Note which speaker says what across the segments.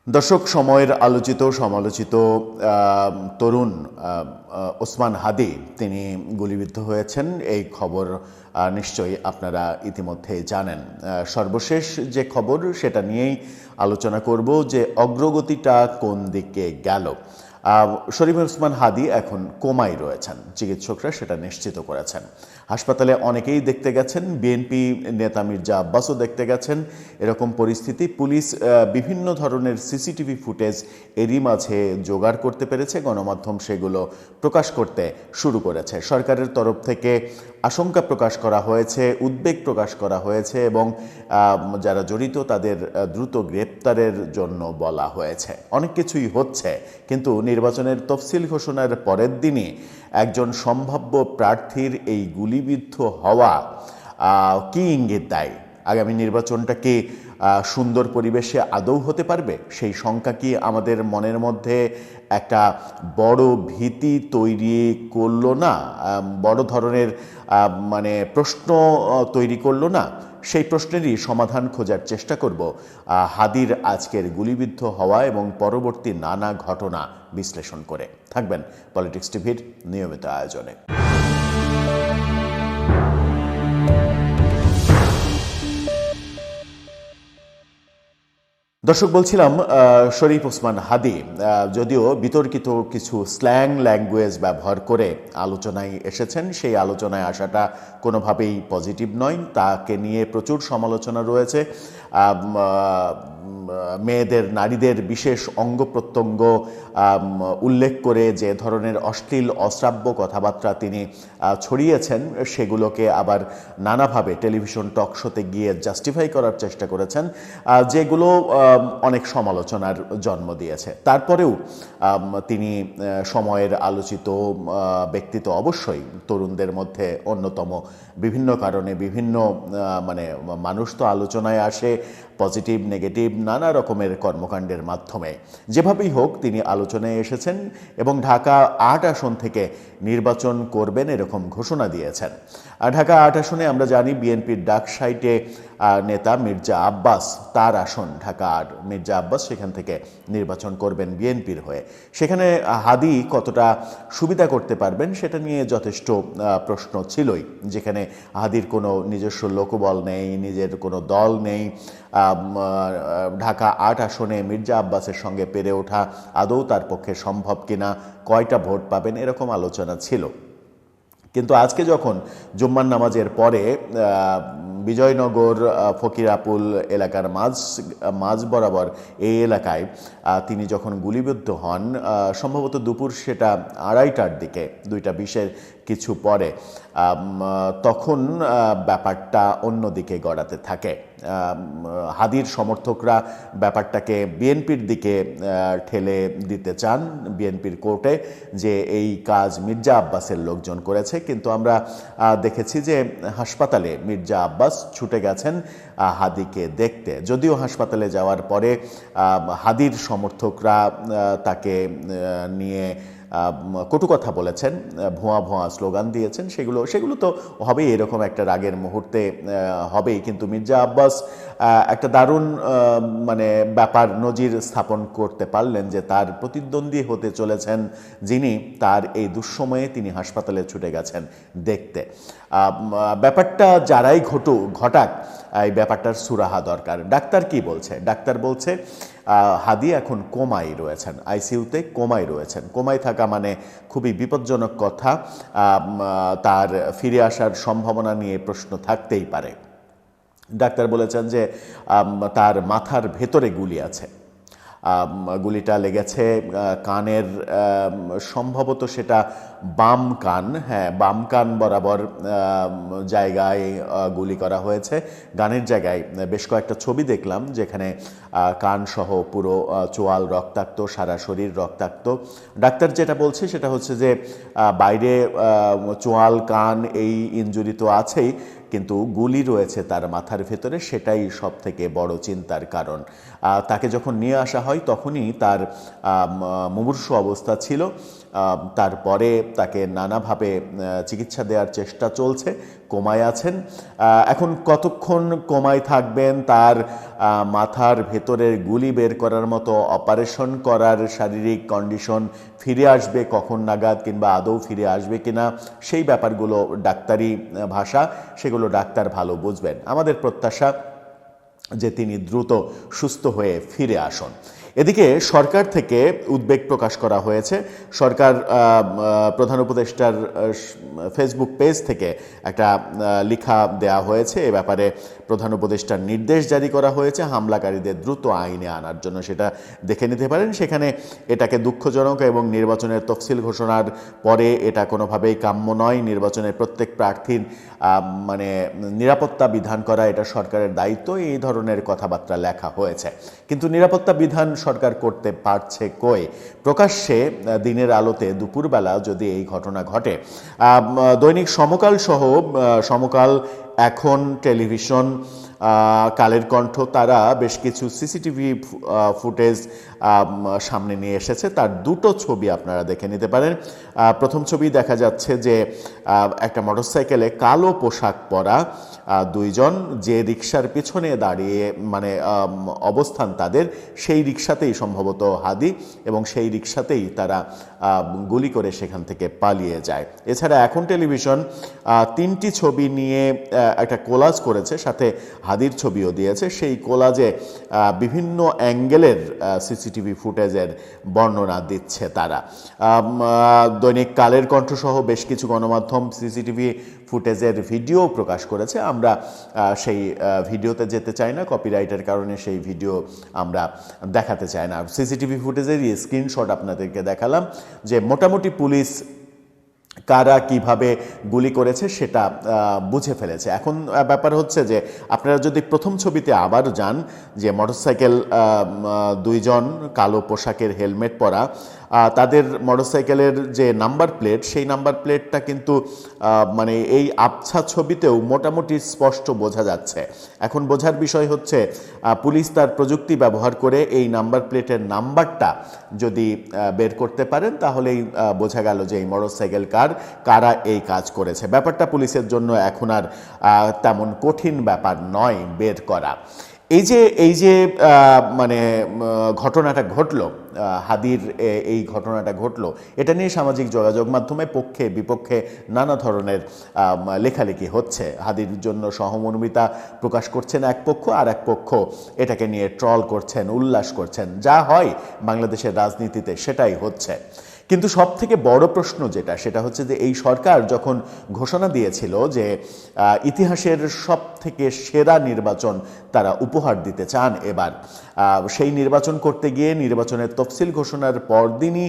Speaker 1: দর্শক, সময়ের আলোচিত সমালোচিত তরুণ ওসমান হাদি তিনি গুলিবিদ্ধ হয়েছেন। এই খবর নিশ্চয়ই আপনারা ইতিমধ্যে জানেন। সর্বশেষ যে খবর সেটা নিয়েই আলোচনা করব যে অগ্রগতিটা কোন দিকে গেল। শরীফ ওসমান হাদি এখন কোমায় রয়েছেন, চিকিৎসকরা সেটা নিশ্চিত করেছেন। হাসপাতালে অনেকেই দেখতে গেছেন, বিএনপি নেতা মির্জা আব্বাসও দেখতে গেছেন। এরকম পরিস্থিতি, পুলিশ বিভিন্ন ধরনের সিসিটিভি ফুটেজ এরই মাঝে জোগাড় করতে পেরেছে, গণমাধ্যম সেগুলো প্রকাশ করতে শুরু করেছে। সরকারের তরফ থেকে আশঙ্কা প্রকাশ করা হয়েছে, উদ্বেগ প্রকাশ করা হয়েছে এবং যারা জড়িত তাদের দ্রুত গ্রেপ্তারের জন্য বলা হয়েছে। অনেক কিছুই হচ্ছে, কিন্তু নির্বাচনের তফসিল ঘোষণার পরের দিনই একজন সম্ভাব্য প্রার্থীর এই গুলিবিদ্ধ হওয়া কি ইঙ্গিত দেয়? আগামী নির্বাচনটা কি সুন্দর পরিবেশে আদৌ হতে পারবে? সেই শঙ্কা কি আমাদের মনের মধ্যে একটা বড় ভীতি তৈরি করলো না? বড় ধরনের প্রশ্ন তৈরি করলো না? সেই প্রশ্নেরই সমাধান খোঁজার চেষ্টা করব হাদির আজকের গুলিবিদ্ধ হওয়া এবং পরবর্তী নানা ঘটনা বিশ্লেষণ করে। থাকবেন পলিটিক্স টিভির নিয়মিত আয়োজনে। দর্শক, বলছিলাম শরীফ ওসমান হাদি যদিও বিতর্কিত কিছু স্ল্যাং ল্যাঙ্গুয়েজ ব্যবহার করে আলোচনায় এসেছেন, সেই আলোচনায় আসাটা কোনোভাবেই পজিটিভ নয়। তাকে নিয়ে প্রচুর সমালোচনা রয়েছে। মেয়েদের, নারীদের বিশেষ অঙ্গ প্রত্যঙ্গ উল্লেখ করে যে ধরনের অশ্লীল অশ্রাব্য কথাবার্তা তিনি ছড়িয়েছেন, সেগুলোকে আবার নানাভাবে টেলিভিশন টক শোতে গিয়ে জাস্টিফাই করার চেষ্টা করেছেন, যেগুলো অনেক সমালোচনার জন্ম দিয়েছে। তারপরেও তিনি সময়ের আলোচিত ব্যক্তিত্ব, অবশ্যই তরুণদের মধ্যে অন্যতম। বিভিন্ন কারণে বিভিন্ন মানুষ তো আলোচনায় আসে পজিটিভ নেগেটিভ নানা রকমের কর্মকাণ্ডের মাধ্যমে। যেভাবেই হোক তিনি আলোচনায় এসেছেন এবং ঢাকা ৮ আসন থেকে নির্বাচন করবেন এরকম ঘোষণা দিয়েছেন। ঢাকা ৮ আসনে আমরা জানি বিএনপির ডাকসাইটে নেতা মির্জা আব্বাস, তার আসন ঢাকা ৮, মির্জা আব্বাস সেখান থেকে নির্বাচন করবেন বিএনপির হয়ে। সেখানে হাদি কতটা সুবিধা করতে পারবেন সেটা নিয়ে যথেষ্ট প্রশ্ন ছিলই, যেখানে হাদির কোনো নিজস্ব লোকবল নেই, নিজের কোনো দল নেই। ঢাকা ৮ আসনে মির্জা আব্বাসের সঙ্গে পেরে ওঠা আদৌ তার পক্ষে সম্ভব কিনা, কয়টা ভোট পাবেন, এরকম আলোচনা ছিল। কিন্তু আজকে যখন জুম্মার নামাজের পরে বিজয়নগর ফকিরাপুল এলাকার মাঝ বরাবর এই এলাকায় তিনি যখন গুলিবিদ্ধ হন, সম্ভবত দুপুর সেটা ২:৩০টার দিকে, ২:২০-এর কিছু পরে, তখন ব্যাপারটা অন্যদিকে গড়াতে থাকে। হাদির সমর্থকরা ব্যাপারটাকে বিএনপির দিকে ঠেলে দিতে চান, বিএনপির কোর্টে, যে এই কাজ মির্জা আব্বাসের লোকজন করেছে। কিন্তু আমরা দেখেছি যে হাসপাতালে মির্জা আব্বাস ছুটে গেছেন হাদিকে দেখতে। যদিও হাসপাতালে যাওয়ার পরে হাদির সমর্থকরা তাকে নিয়ে কটু কথা বলেছেন, ভুয়া ভুয়া স্লোগান দিয়েছেন, সেগুলো তো হবেই, এরকম একটা রাগের মুহূর্তে হবেই। কিন্তু মির্জা আব্বাস একটা দারুণ ব্যাপার নজির স্থাপন করতে পারলেন যে তার প্রতিদ্বন্দ্বী হতে চলেছেন যিনি, তার এই দুঃসময়ে তিনি হাসপাতালে ছুটে গেছেন দেখতে। ব্যাপারটা যারাই ঘটাক, এই ব্যাপারটার সুরাহা দরকার। ডাক্তার কি বলছে? ডাক্তার বলছে হাদি এখন কোমায় রয়েছেন, আইসিইউতে কোমায় রয়েছেন। কোমায় থাকা মানে খুবই বিপজ্জনক কথা। তার ফিরে আসার সম্ভাবনা নিয়ে প্রশ্ন থাকতেই পারে। ডাক্তার বলেছেন যে তার মাথার ভেতরে গুলি আছে, গুলিটা লেগেছে কানের, সম্ভবত সেটা বাম কান, হ্যাঁ বাম কান বরাবর জায়গায় গুলি করা হয়েছে। গানের জায়গায় বেশ কয়েকটা ছবি দেখলাম যেখানে কান সহ পুরো চোয়াল রক্তাক্ত, সারা শরীর রক্তাক্ত। ডাক্তার যেটা বলছে সেটা হচ্ছে যে বাইরে চোয়াল কান এই ইনজুরি তো আছেই, কিন্তু গুলি রয়েছে তার মাথার ভেতরে, সেটাই সব থেকে বড় চিন্তার কারণ। তাকে যখন নিয়ে আসা হয় তখনই তার মুমূর্ষু অবস্থা ছিল। তারপরে তাকে নানাভাবে চিকিৎসা দেওয়ার চেষ্টা চলছে, কোমায় আছেন। এখন কতক্ষণ কোমায় থাকবেন, তার মাথার ভেতরের গুলি বের করার মতো অপারেশন করার শারীরিক কন্ডিশন ফিরে আসবে কখন নাগাদ, কিংবা আদৌ ফিরে আসবে কিনা, সেই ব্যাপারগুলো ডাক্তারি ভাষা, সেগুলো ডাক্তার ভালো বুঝবেন। আমাদের প্রত্যাশা যে তিনি দ্রুত সুস্থ হয়ে ফিরে আসুন। এদিকে সরকার থেকে উদ্বেগ প্রকাশ করা হয়েছে। সরকার প্রধান উপদেষ্টার ফেসবুক পেজ থেকে একটা লেখা দেয়া হয়েছে। এ ব্যাপারে প্রধান উপদেষ্টার নির্দেশ জারি করা হয়েছে হামলাকারীদের দ্রুত আইনে আনার জন্য, সেটা দেখে নিতে পারেন। সেখানে এটাকে দুঃখজনক এবং নির্বাচনের তফসিল ঘোষণার পরে এটা কোনোভাবেই কাম্য নয়। নির্বাচনের প্রত্যেক প্রার্থীর মানে নিরাপত্তা বিধান করা এটা সরকারের দায়িত্ব, এই ধরনের কথাবার্তা লেখা হয়েছে। কিন্তু নিরাপত্তা বিধান সরকার করতে পারছে কই? প্রকাশ্যে দিনের আলোতে দুপুরবেলা যদি এই ঘটনা ঘটে, দৈনিক সমকাল সহ সমকাল, এখন টেলিভিশন, কালের কণ্ঠ, তারা বেশ কিছু সিসিটিভি ফুটেজ সামনে নিয়ে এসেছে। তার দুটো ছবি আপনারা দেখে নিতে পারেন। প্রথম ছবি দেখা যাচ্ছে যে একটা মোটরসাইকেলে কালো পোশাক পরা দুইজন, যে রিকশার পিছনে দাঁড়িয়ে মানে অবস্থান তাদের, সেই রিকশাতেই সম্ভবত হাদি, এবং সেই রিকশাতেই তারা গুলি করে সেখান থেকে পালিয়ে যায়। এছাড়া এখন টেলিভিশন তিনটি ছবি নিয়ে একটা কোলাজ করেছে, সাথে হাদির ছবিও দিয়েছে। সেই কোলাজে বিভিন্ন অ্যাঙ্গেলের সিসিটিভি ফুটেজের বর্ণনা দিচ্ছে তারা। দৈনিক কালের কণ্ঠসহ বেশ কিছু গণমাধ্যম সিসিটিভি ফুটেজের ভিডিও প্রকাশ করেছে। আমরা সেই ভিডিওতে যেতে চাই না, কপিরাইটের কারণে সেই ভিডিও আমরা দেখাতে চাই না। সিসিটিভি ফুটেজের স্ক্রিনশট আপনাদেরকে দেখালাম, যে মোটামুটি পুলিশ কারা কিভাবে গুলি করেছে সেটা বুঝে ফেলেছে। এখন ব্যাপার হচ্ছে যে আপনারা যদি প্রথম ছবিতে আবার যান, যে মোটরসাইকেল দুইজন কালো পোশাকের হেলমেট পরা, তাদের মোটরসাইকেলের যে নাম্বার প্লেট, সেই নাম্বার প্লেটটা কিন্তু মানে এই আবছা ছবিতেও মোটামুটি স্পষ্ট বোঝা যাচ্ছে। এখন বোঝার বিষয় হচ্ছে পুলিশ তার প্রযুক্তি ব্যবহার করে এই নাম্বার প্লেটের নাম্বারটা যদি বের করতে পারেন, তাহলেই বোঝা গেল যে এই মোটরসাইকেল কারা এই কাজ করেছে। ব্যাপারটা পুলিশের জন্য এখন আর তেমন কঠিন ব্যাপার নয় বের করা। এই যে মানে ঘটনাটা ঘটলো, হাদির এই ঘটনাটা ঘটলো, এটা নিয়ে সামাজিক যোগাযোগ মাধ্যমে পক্ষে বিপক্ষে নানা ধরনের লেখালেখি হচ্ছে। হাদির জন্য সহমর্মিতা প্রকাশ করছেন এক পক্ষ, আর এক পক্ষ এটাকে নিয়ে ট্রল করছেন, উল্লাস করছেন। যা হয় বাংলাদেশের রাজনীতিতে সেটাই হচ্ছে। কিন্তু সব থেকে বড় প্রশ্ন যেটা, সেটা হচ্ছে যে এই সরকার যখন ঘোষণা দিয়েছিল যে ইতিহাসের সব থেকে সেরা নির্বাচন তারা উপহার দিতে চান এবার, সেই নির্বাচন করতে গিয়ে নির্বাচনের তফসিল ঘোষণার পরদিনই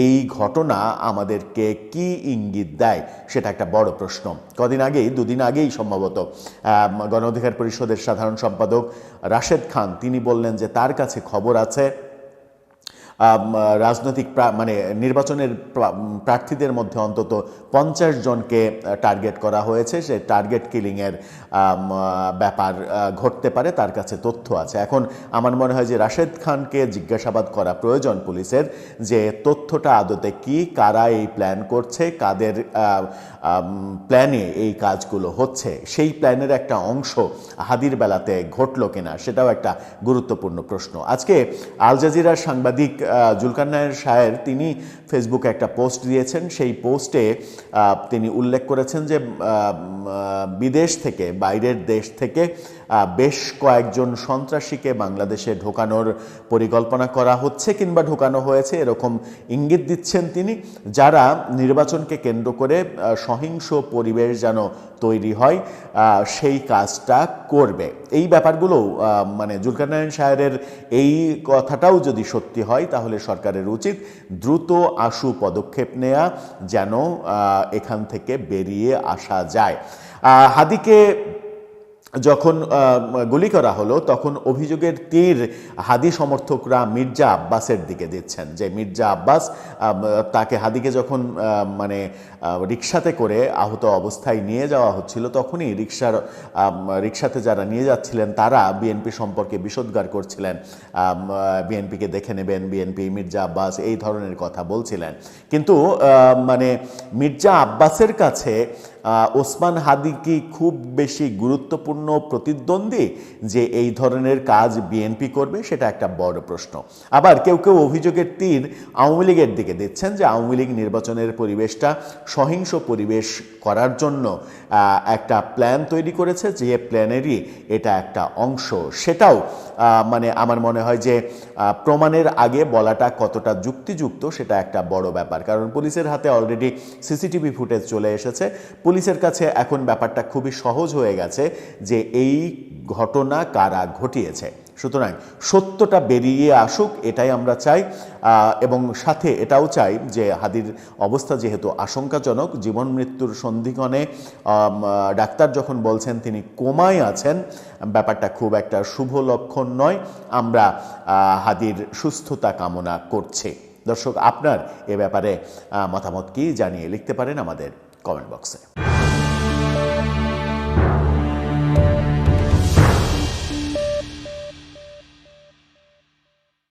Speaker 1: এই ঘটনা আমাদেরকে কি ইঙ্গিত দেয়, সেটা একটা বড় প্রশ্ন। দুদিন আগেই সম্ভবত গণ অধিকার পরিষদের সাধারণ সম্পাদক রাশেদ খান তিনি বললেন যে তার কাছে খবর আছে রাজনৈতিক মানে নির্বাচনের প্রার্থীদের মধ্যে অন্তত 50 জনকে টার্গেট করা হয়েছে, সে টার্গেট কিলিংয়ের ব্যাপার ঘটতে পারে, তার কাছে তথ্য আছে। এখন আমার মনে হয় যে রাশেদ খানকে জিজ্ঞাসাবাদ করা প্রয়োজন পুলিশের, যে তথ্যটা আদতে কি, কারা এই প্ল্যান করছে, কাদের প্ল্যানে এই কাজগুলো হচ্ছে, সেই প্ল্যানের একটা অংশ হাদির বেলাতে ঘটলো কিনা, সেটাও একটা গুরুত্বপূর্ণ প্রশ্ন। আজকে আল জাজিরার সাংবাদিক জুলকারনাইন শাহের তিনি ফেসবুকে একটা পোস্ট দিয়েছেন। সেই পোস্টে তিনি উল্লেখ করেছেন যে বিদেশ থেকে, বাইরের দেশ থেকে বেশ কয়েকজন সন্ত্রাসীকে বাংলাদেশে ঢোকানোর পরিকল্পনা করা হচ্ছে কিংবা ঢোকানো হয়েছে, এরকম ইঙ্গিত দিচ্ছেন তিনি, যারা নির্বাচনকে কেন্দ্র করে সহিংস পরিবেশ যেন তৈরি হয় সেই কাজটা করবে। এই ব্যাপারগুলো মানে জুলকারনাইন শাহের এই কথাটাও যদি সত্যি হয়, তাহলে সরকারের উচিত দ্রুত আশু পদক্ষেপ নেওয়া, যেন এখান থেকে বেরিয়ে আসা যায়। হাদিকে যখন গুলি করা হলো তখন অভিযোগের তীর হাদি সমর্থকরা মির্জা আব্বাসের দিকে দিচ্ছেন, যে মির্জা আব্বাস তাকে হাদিকে যখন মানে রিকশাতে করে আহত অবস্থায় নিয়ে যাওয়া হচ্ছিল তখনই রিকশাতে যারা নিয়ে যাচ্ছিলেন তারা বিএনপি সম্পর্কে বিষোদ্গার করছিলেন, বিএনপিকে দেখে নেবেন, বিএনপি, মির্জা আব্বাস, এই ধরনের কথা বলছিলেন। কিন্তু মানে মির্জা আব্বাসের কাছে ওসমান হাদি কি খুব বেশি গুরুত্বপূর্ণ প্রতিদ্বন্দ্বী যে এই ধরনের কাজ বিএনপি করবে, সেটা একটা বড় প্রশ্ন। আবার কেউ কেউ অভিযোগের তীর আওয়ামী লীগের দিকে দিচ্ছেন যে আওয়ামী লীগ নির্বাচনের পরিবেশটা সহিংস পরিবেশ করার জন্য একটা প্ল্যান তৈরি করেছে, যে প্ল্যানেরই এটা একটা অংশ। সেটাও মানে আমার মনে হয় যে প্রমাণের আগে বলাটা কতটা যুক্তিযুক্ত সেটা একটা বড় ব্যাপার, কারণ পুলিশের হাতে অলরেডি সিসিটিভি ফুটেজ চলে এসেছে। পুলিশের কাছে এখন ব্যাপারটা খুবই সহজ হয়ে গেছে যে এই ঘটনা কারা ঘটিয়েছে। সুতরাং সত্যটা বেরিয়ে আসুক, এটাই আমরা চাই, এবং সাথে এটাও চাই যে হাদির অবস্থা যেহেতু আশঙ্কাজনক, জীবন মৃত্যুর সন্ধিক্ষণে ডাক্তার যখন বলছেন তিনি কোমায় আছেন, ব্যাপারটা খুব একটা শুভ লক্ষণ নয়। আমরা হাদির সুস্থতা কামনা করছি। দর্শক, আপনার এ ব্যাপারে মতামত কি জানিয়ে লিখতে পারেন আমাদের কমেন্ট বক্সে।